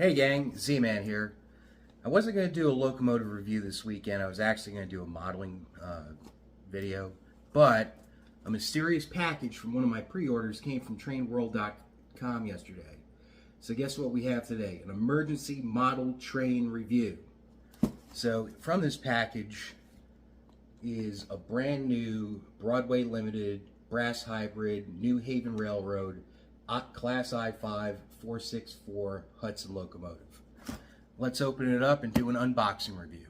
Hey gang, Z-Man here. I wasn't going to do a locomotive review this weekend. I was actually going to do a modeling video, but a mysterious package from one of my pre-orders came from trainworld.com yesterday. So guess what we have today? An emergency model train review. So from this package is a brand new Broadway Limited brass hybrid New Haven Railroad Class I-5 464 Hudson locomotive. Let's open it up and do an unboxing review.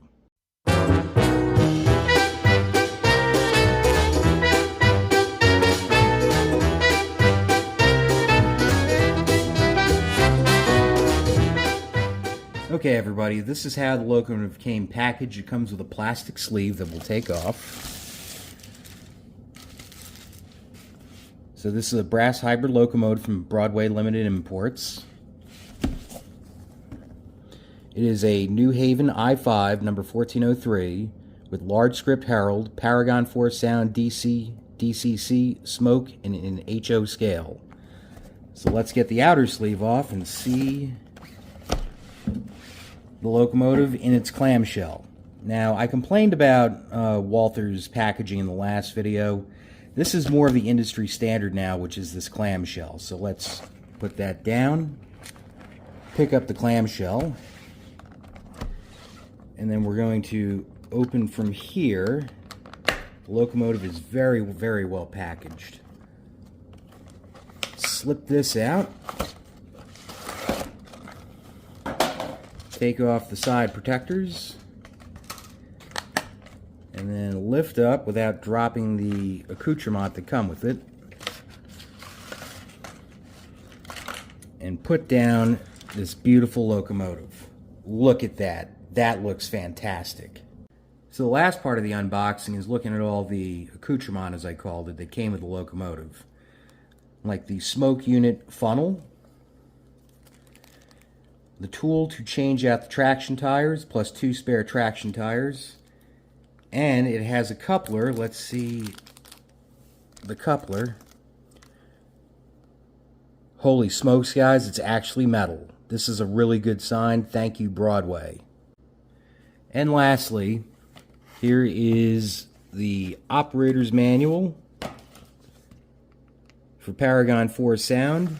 Okay everybody, this is how the locomotive came packaged. It comes with a plastic sleeve that we'll take off. So this is a brass hybrid locomotive from Broadway Limited Imports. It is a New Haven I-5 number 1403 with large script herald, Paragon 4 sound, DCC Smoke, and in HO scale. So let's get the outer sleeve off and see the locomotive in its clamshell. Now, I complained about Walther's packaging in the last video. This is more of the industry standard now, which is this clamshell. So let's put that down, pick up the clamshell, and then we're going to open from here. The locomotive is very, very well packaged. Slip this out. Take off the side protectors. And then lift up without dropping the accoutrement that come with it. And put down this beautiful locomotive. Look at that. That looks fantastic. So the last part of the unboxing is looking at all the accoutrement, as I called it, that came with the locomotive. Like the smoke unit funnel, the tool to change out the traction tires, plus 2 spare traction tires. And it has a coupler. Let's see the coupler. Holy smokes, guys, it's actually metal. This is a really good sign. Thank you, Broadway. And lastly, here is the operator's manual for Paragon 4 sound.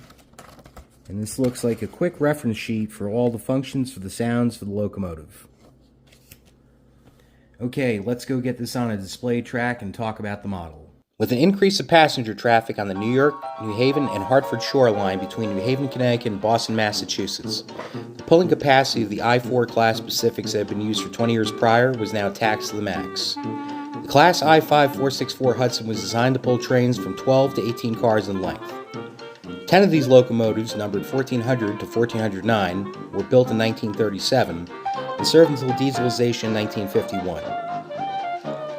And this looks like a quick reference sheet for all the functions for the sounds for the locomotive. Okay, let's go get this on a display track and talk about the model. With an increase of passenger traffic on the New York, New Haven, and Hartford shoreline between New Haven, Connecticut, and Boston, Massachusetts, the pulling capacity of the I-4 class Pacifics that had been used for 20 years prior was now taxed to the max. The Class I-5 464 Hudson was designed to pull trains from 12 to 18 cars in length. 10 of these locomotives, numbered 1400 to 1409, were built in 1937 and served until dieselization in 1951.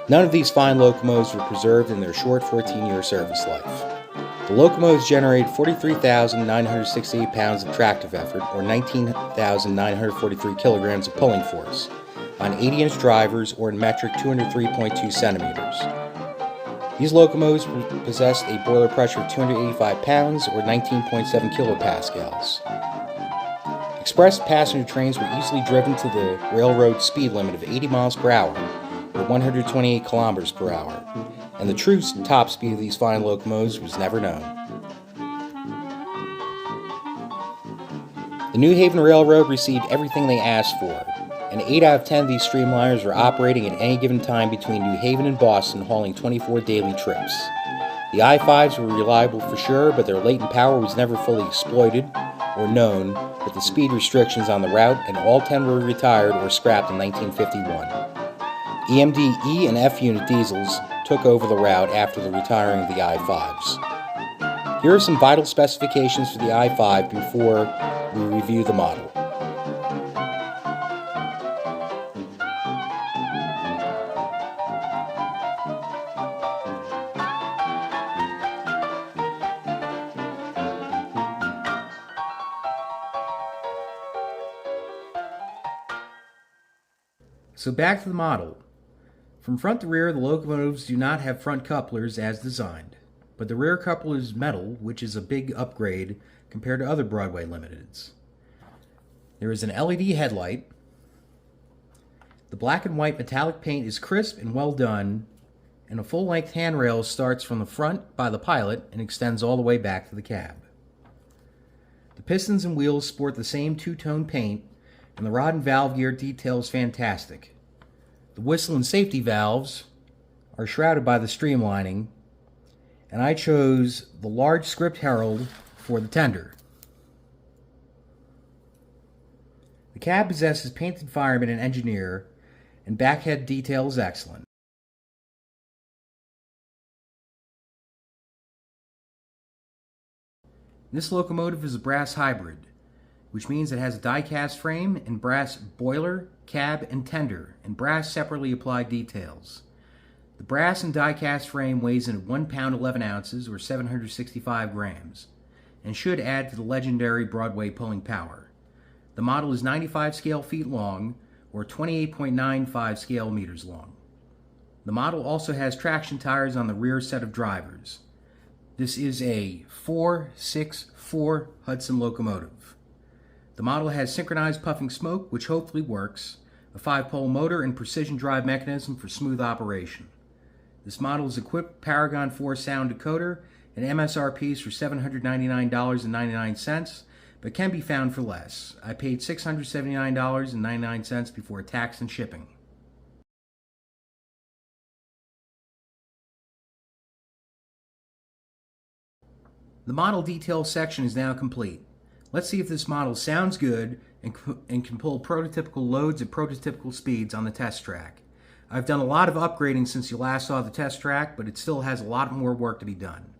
None of these fine locomotives were preserved in their short 14-year service life. The locomotives generated 43,968 pounds of tractive effort, or 19,943 kilograms of pulling force, on 80-inch drivers, or in metric 203.2 centimeters. These locomotives possessed a boiler pressure of 285 pounds, or 19.7 kilopascals. Express passenger trains were easily driven to the railroad speed limit of 80 miles per hour, or 128 kilometers per hour, and the true top speed of these fine locomotives was never known. The New Haven Railroad received everything they asked for, and 8 out of 10 of these streamliners were operating at any given time between New Haven and Boston, hauling 24 daily trips. The I-5s were reliable for sure, but their latent power was never fully exploited or known with the speed restrictions on the route, and all 10 were retired or scrapped in 1951. EMD E and F unit diesels took over the route after the retiring of the I-5s. Here are some vital specifications for the I-5 before we review the model. So back to the model. From front to rear, the locomotives do not have front couplers as designed, but the rear coupler is metal, which is a big upgrade compared to other Broadway Limiteds. There is an LED headlight. The black and white metallic paint is crisp and well done, and a full-length handrail starts from the front by the pilot and extends all the way back to the cab. The pistons and wheels sport the same two-tone paint, and the rod and valve gear detail is fantastic. The whistle and safety valves are shrouded by the streamlining, and I chose the large script herald for the tender. The cab possesses painted fireman and engineer, and backhead detail is excellent. This locomotive is a brass hybrid, which means it has a die-cast frame and brass boiler, cab, and tender, and brass separately applied details. The brass and die-cast frame weighs in at 1 pound 11 ounces, or 765 grams, and should add to the legendary Broadway pulling power. The model is 95 scale feet long, or 28.95 scale meters long. The model also has traction tires on the rear set of drivers. This is a 4-6-4 Hudson locomotive. The model has synchronized puffing smoke, which hopefully works, a 5-pole motor, and precision drive mechanism for smooth operation. This model is equipped with Paragon 4 sound decoder and MSRP is for $799.99, but can be found for less. I paid $679.99 before tax and shipping. The model detail section is now complete. Let's see if this model sounds good and can pull prototypical loads at prototypical speeds on the test track. I've done a lot of upgrading since you last saw the test track, but it still has a lot more work to be done.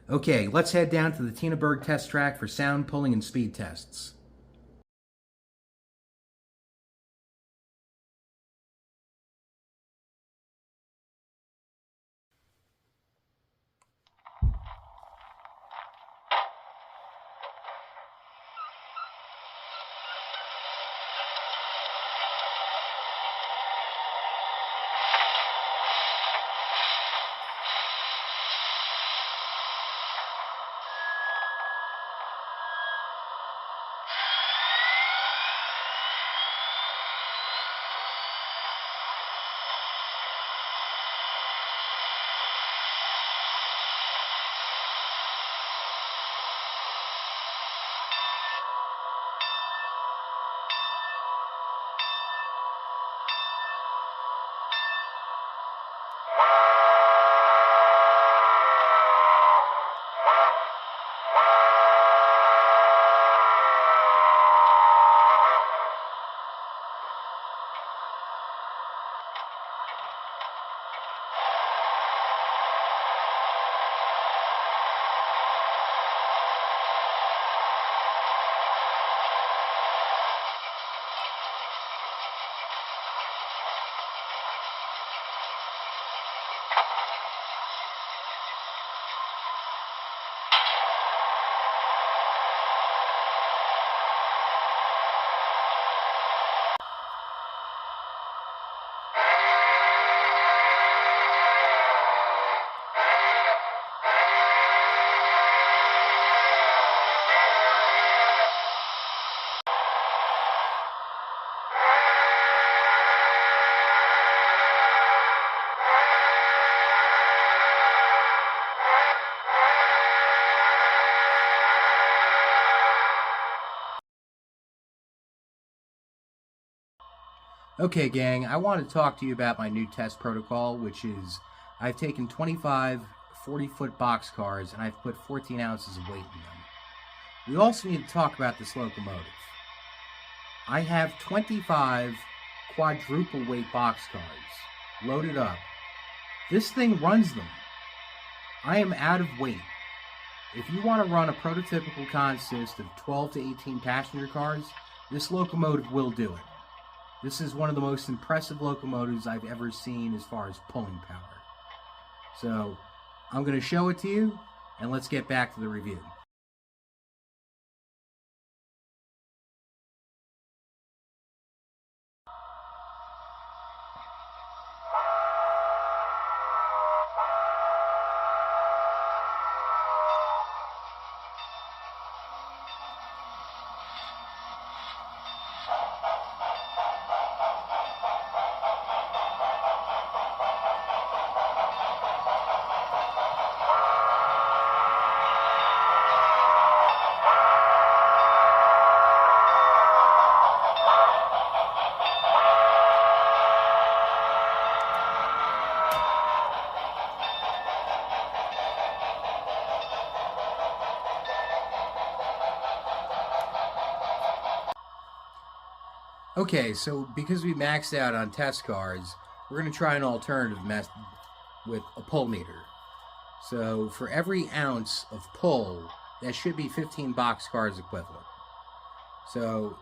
Okay, let's head down to the Tinaberg test track for sound pulling and speed tests. Okay, gang, I want to talk to you about my new test protocol, which is I've taken 25 40-foot boxcars and I've put 14 ounces of weight in them. We also need to talk about this locomotive. I have 25 quadruple weight boxcars loaded up. This thing runs them. I am out of weight. If you want to run a prototypical consist of 12 to 18 passenger cars, this locomotive will do it. This is one of the most impressive locomotives I've ever seen as far as pulling power. So, I'm going to show it to you, and let's get back to the review. Okay, so because we maxed out on test cars, we're going to try an alternative method with a pull meter. So for every ounce of pull, that should be 15 boxcars equivalent. So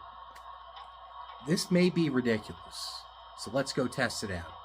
this may be ridiculous. So let's go test it out.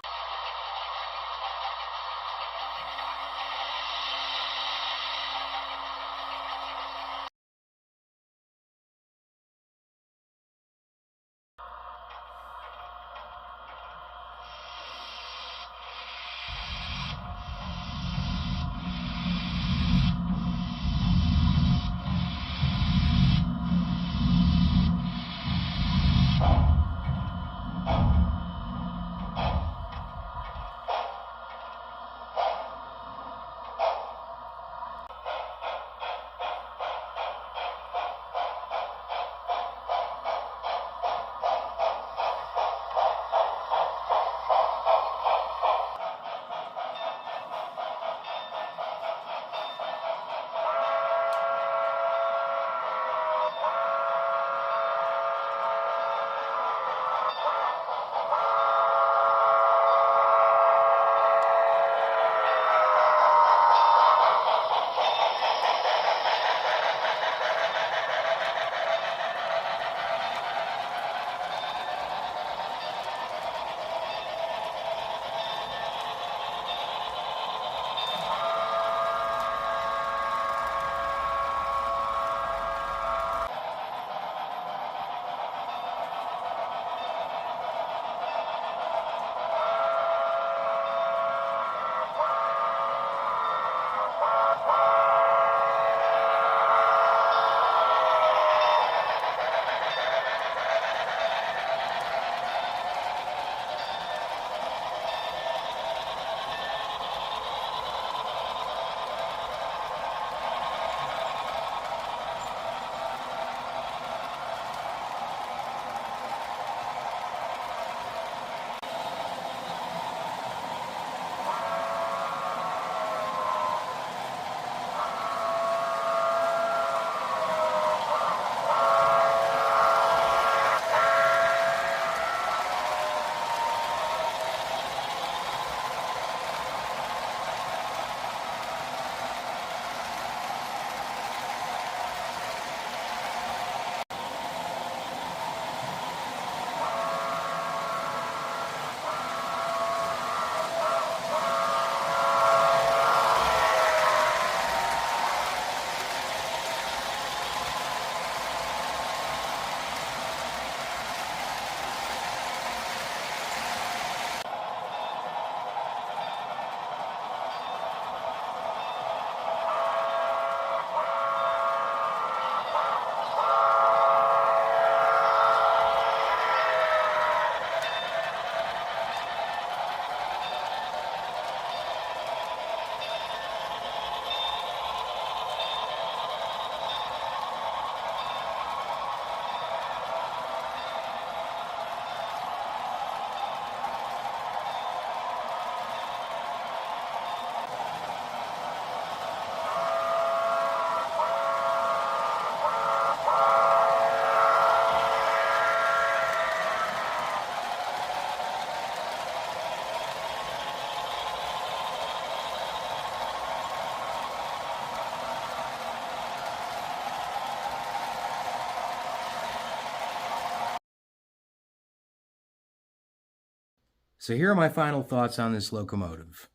So here are my final thoughts on this locomotive.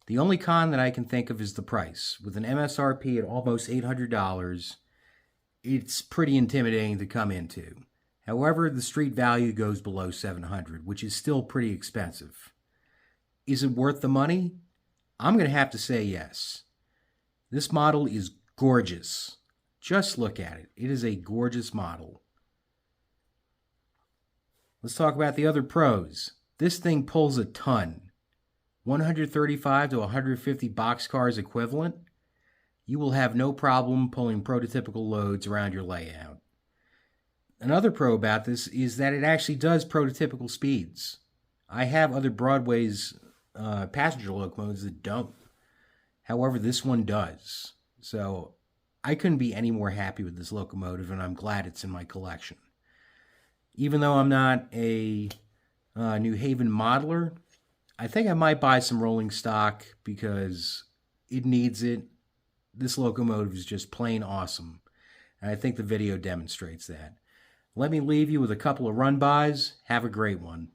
The only con that I can think of is the price. With an MSRP at almost $800, it's pretty intimidating to come into. However, the street value goes below $700, which is still pretty expensive. Is it worth the money? I'm going to have to say yes. This model is gorgeous. Just look at it. It is a gorgeous model. Let's talk about the other pros. This thing pulls a ton. 135 to 150 boxcars equivalent. You will have no problem pulling prototypical loads around your layout. Another pro about this is that it actually does prototypical speeds. I have other Broadway's passenger locomotives that don't. However, this one does. So I couldn't be any more happy with this locomotive, and I'm glad it's in my collection. Even though I'm not a New Haven modeler, I think I might buy some rolling stock because it needs it. This locomotive is just plain awesome, and I think the video demonstrates that. Let me leave you with a couple of run-bys. Have a great one.